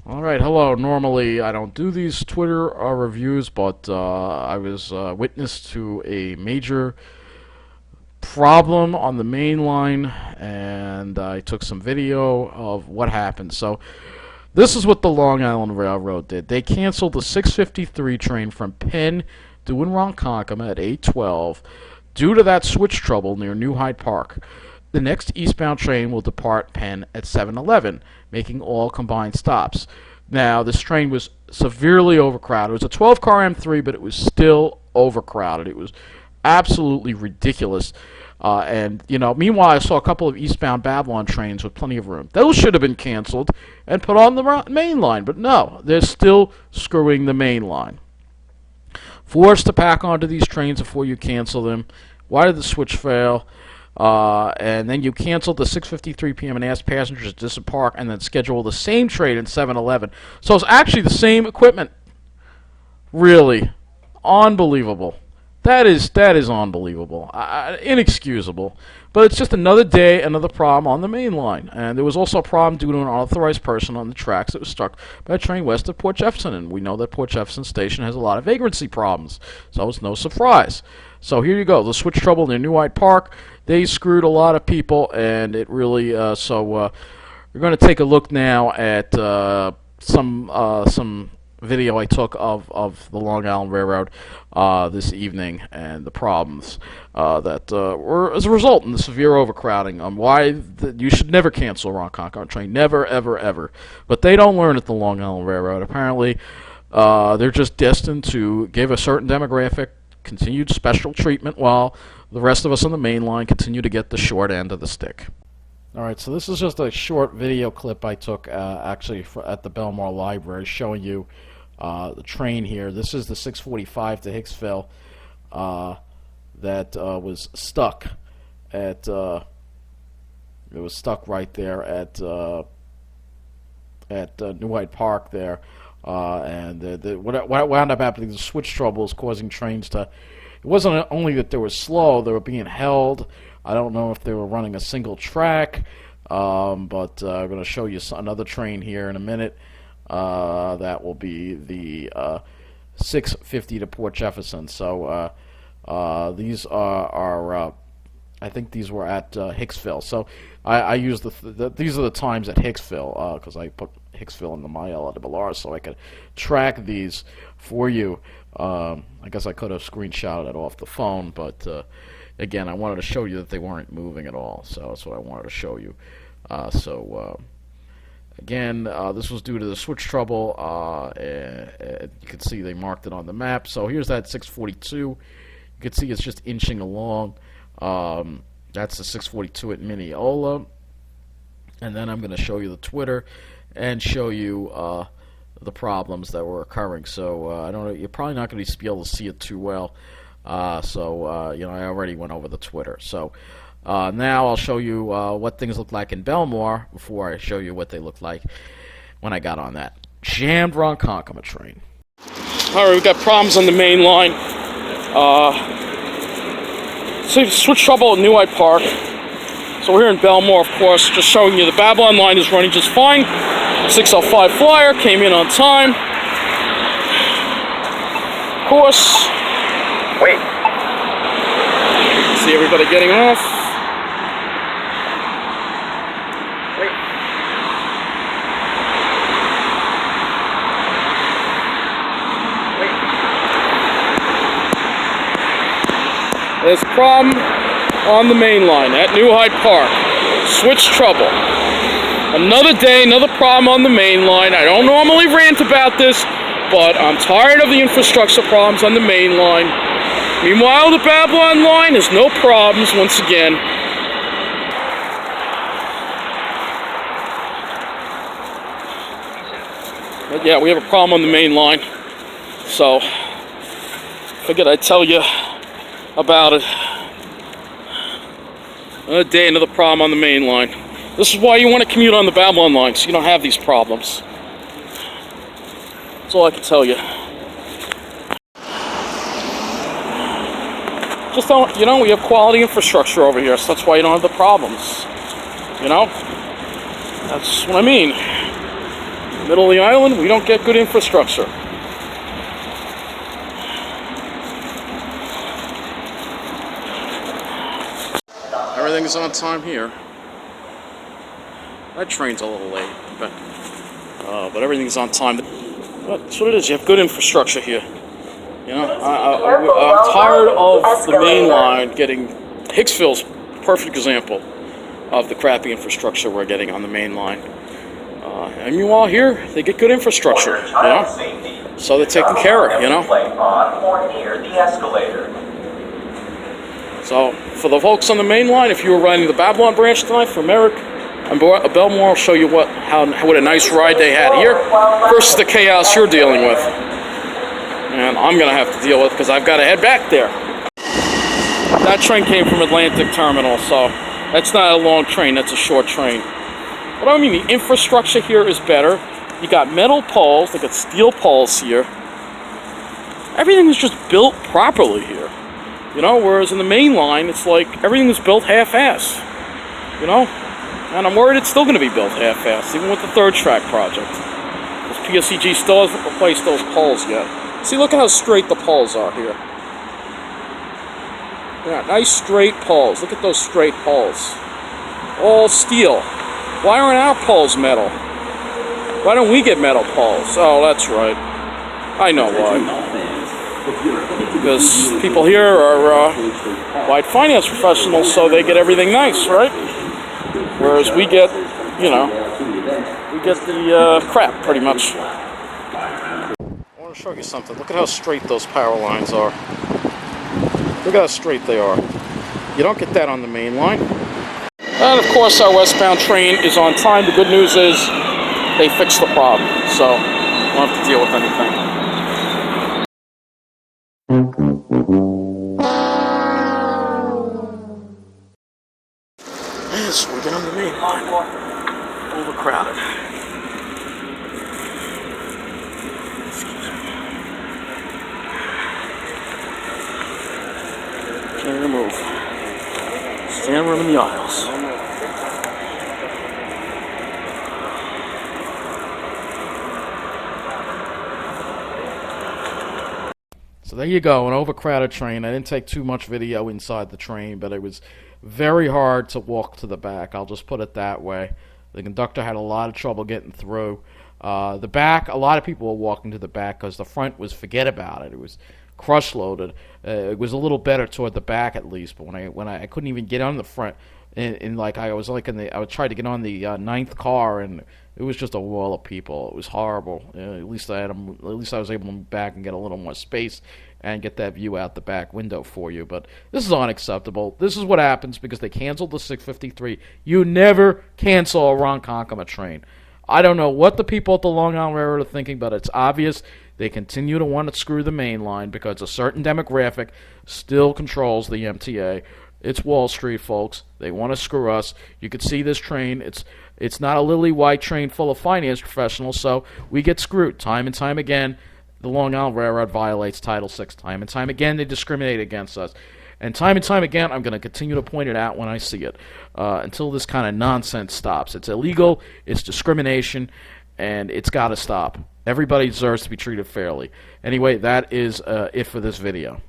Alright, hello. Normally I don't do these Twitter reviews, but I was witness to a major problem on the main line, and I took some video of what happened. So, this is what the Long Island Railroad did. They canceled the 6:53 train from Penn doing Ronkonkoma at 8:12 due to that switch trouble near New Hyde Park. The next eastbound train will depart Penn at 7:11, making all combined stops. Now, this train was severely overcrowded. It was a 12-car M3, but it was still overcrowded. It was absolutely ridiculous. Meanwhile, I saw a couple of eastbound Babylon trains with plenty of room. Those should have been canceled and put on the main line, but no, they're still screwing the main line. Forced to pack onto these trains before you cancel them. Why did the switch fail? And then you canceled the 6:53 p.m. and asked passengers to disembark and then schedule the same train at 7:11. So it's actually the same equipment. Really, unbelievable. That is unbelievable, inexcusable. But it's just another day, another problem on the main line. And there was also a problem due to an unauthorized person on the tracks that was struck by a train west of Port Jefferson. And we know that Port Jefferson Station has a lot of vagrancy problems, so it's no surprise. So here you go, the switch trouble near New Hyde Park. They screwed a lot of people, and it really. We're going to take a look now at some video I took of the Long Island Railroad this evening and the problems that were as a result in the severe overcrowding. Why you should never cancel a Ronkonkoma train, never, ever, ever. But they don't learn at the Long Island Railroad. Apparently, they're just destined to give a certain demographic continued special treatment while the rest of us on the main line continue to get the short end of the stick. Alright, so this is just a short video clip I took actually at the Belmar Library showing you the train here. This is the 6:45 to Hicksville that was stuck at it was stuck right there at New Hyde Park there, what wound up happening, the switch trouble is causing trains to. It wasn't only that they were slow; they were being held. I don't know if they were running a single track, but I'm going to show you another train here in a minute. That will be the 6:50 to Port Jefferson. So these are I think these were at Hicksville. So I used these are the times at Hicksville because I put Hicksville into my LWR so I could track these for you. I guess I could have screenshotted it off the phone, but again, I wanted to show you that they weren't moving at all. So that's what I wanted to show you. Again, this was due to the switch trouble. You can see they marked it on the map. So here's that 6:42. You can see it's just inching along. That's the 6:42 at Mineola. And then I'm going to show you the Twitter and show you the problems that were occurring. So I don't know. You're probably not going to be able to see it too well. I already went over the Twitter. So. Now I'll show you what things look like in Belmar before I show you what they looked like when I got on that jammed Ronkonkoma train. Alright, we've got problems on the main line. Switch trouble at New Hyde Park. So we're here in Belmar, of course, just showing you the Babylon line is running just fine. 6:05 flyer came in on time. Of course. Wait. See everybody getting off. There's a problem on the main line at New Hyde Park. Switch trouble. Another day, another problem on the main line. I don't normally rant about this, but I'm tired of the infrastructure problems on the main line. Meanwhile, the Babylon line has no problems once again. But yeah, we have a problem on the main line. So, figured I'd tell you about it. Another day, another problem on the main line. This is why you want to commute on the Babylon line, so you don't have these problems. That's all I can tell you. Just don't, we have quality infrastructure over here, so that's why you don't have the problems. That's what I mean. Middle of the island, we don't get good infrastructure. Everything's on time here. That train's a little late, but everything's on time. That's what it is. You have good infrastructure here. You know, I'm tired of the main line getting. Hicksville's a perfect example of the crappy infrastructure we're getting on the main line. And meanwhile here, they get good infrastructure, you know? So they're taken care of, you know? So, for the folks on the main line, if you were riding the Babylon branch tonight from Merrick and Belmore, I'll show you what a nice ride they had here versus the chaos you're dealing with. And I'm going to have to deal with because I've got to head back there. That train came from Atlantic Terminal, so that's not a long train, that's a short train. But I mean, the infrastructure here is better. You got metal poles, they got steel poles here. Everything is just built properly here. You know, whereas in the main line, it's like everything is built half-ass. You know? And I'm worried it's still going to be built half-ass, even with the third track project. Because PSEG still hasn't replaced those poles yet. See, look at how straight the poles are here. Yeah, nice straight poles. Look at those straight poles. All steel. Why aren't our poles metal? Why don't we get metal poles? Oh, that's right. I know why. Because people here are white finance professionals, so they get everything nice, right? Whereas we get, you know, we get the crap, pretty much. I want to show you something. Look at how straight those power lines are. Look at how straight they are. You don't get that on the main line. And of course our westbound train is on time. The good news is they fixed the problem, so we don't have to deal with anything. Yes, we get on the main line. Overcrowded. Can't move. Stand room in the aisles. So there you go, an overcrowded train. I didn't take too much video inside the train, but it was very hard to walk to the back. I'll just put it that way. The conductor had a lot of trouble getting through. The back, a lot of people were walking to the back because the front was, forget about it. It was crush loaded. It was a little better toward the back at least, but when I couldn't even get on the front, and like I was trying to get on the ninth car, and it was just a wall of people. It was horrible. At least I was able to move back and get a little more space and get that view out the back window for you. But this is unacceptable. This is what happens because they canceled the 653. You never cancel a Ronkonkoma train. I don't know what the people at the Long Island Railroad are thinking, but it's obvious they continue to want to screw the main line because a certain demographic still controls the MTA. It's Wall Street, folks. They want to screw us. You can see this train. It's not a lily white train full of finance professionals, so we get screwed time and time again. The Long Island Railroad violates Title VI. Time and time again, they discriminate against us. And time again, I'm going to continue to point it out when I see it until this kind of nonsense stops. It's illegal, it's discrimination, and it's got to stop. Everybody deserves to be treated fairly. Anyway, that is it for this video.